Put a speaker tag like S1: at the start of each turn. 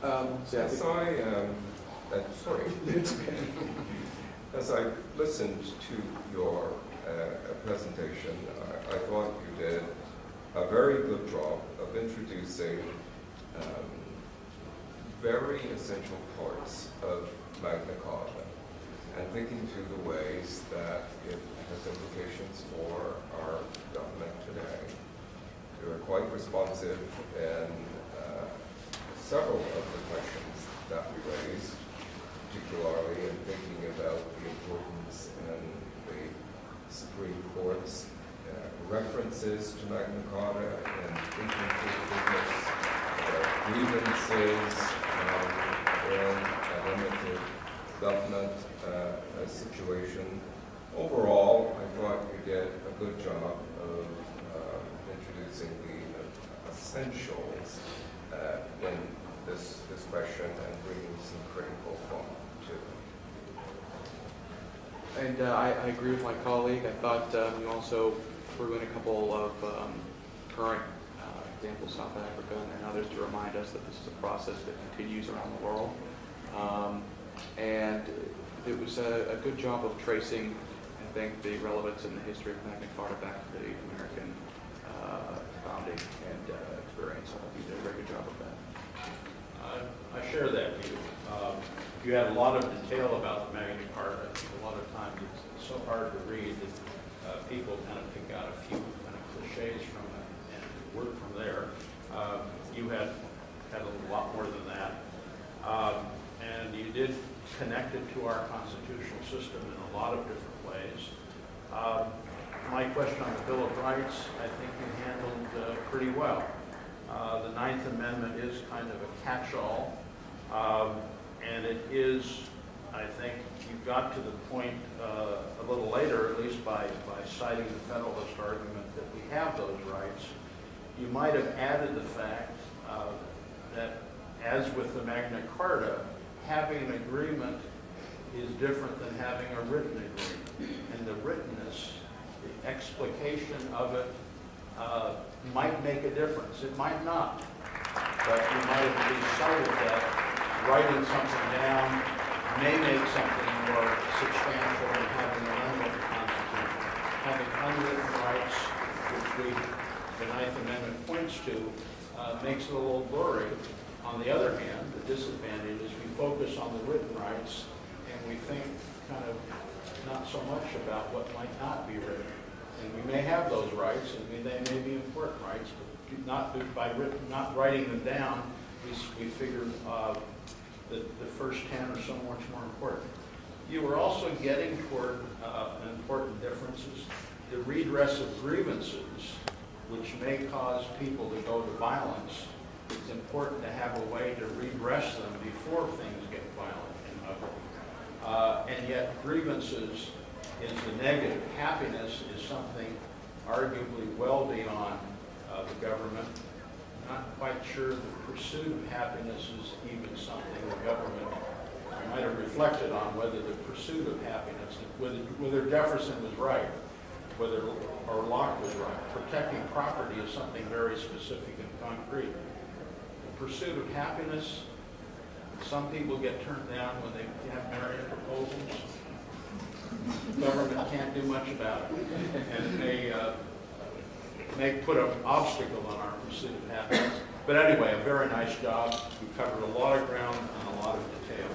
S1: Sorry. As I listened to your presentation, I thought you did a very good job of introducing very essential parts of Magna Carta and thinking through the ways that it has implications for our government today. You were quite responsive in several of the questions that we raised, particularly in thinking about the importance in the Supreme Court's references to Magna Carta and thinking through grievances in a limited government situation. Overall, I thought you did a good job of introducing the essentials in this question and bringing some critical thought to it.
S2: And I agree with my colleague. I thought you also threw in a couple of current examples, South Africa and others, to remind us that this is a process that continues around the world. And it was a good job of tracing, I think, the relevance and the history of Magna Carta back to the American founding and experience. I think you did a very good job of that.
S3: I share that view. You had a lot of detail about the Magna Carta. I think a lot of times it's so hard to read that people kind of pick out a few kind of cliches from it and work from there. You had a lot more than that. And you did connect it to our constitutional system in a lot of different ways. My question on the Bill of Rights, I think you handled pretty well. The Ninth Amendment is kind of a catch-all, and it is, I think, you got to the point a little later, at least by citing the Federalist argument that we have those rights. You might have added the fact that, as with the Magna Carta, having an agreement is different than having a written agreement. And the writtenness, the explication of it, might make a difference. It might not. But you might have decided that writing something down may make something more substantial than having an unwritten Constitution. Having unwritten rights, which the Ninth Amendment points to, makes it a little blurry. On the other hand, the disadvantage is we focus on the written rights and we think kind of not so much about what might not be written. And we may have those rights, and they may be important rights, but not writing them down, we figure the first 10 are so much more important. You were also getting toward an important difference is the redress of grievances, which may cause people to go to violence. It's important to have a way to redress them before things get violent and ugly. And yet grievances is the negative. Happiness is something arguably well beyond the government. Not quite sure the pursuit of happiness is even something the government might have reflected on, whether the pursuit of happiness, whether Jefferson was right, or Locke was right. Protecting property is something very specific and concrete. The pursuit of happiness, some people get turned down when they have marriage proposals. The government can't do much about it, and it may put an obstacle on our pursuit of happiness. But anyway, a very nice job. We covered a lot of ground and a lot of detail.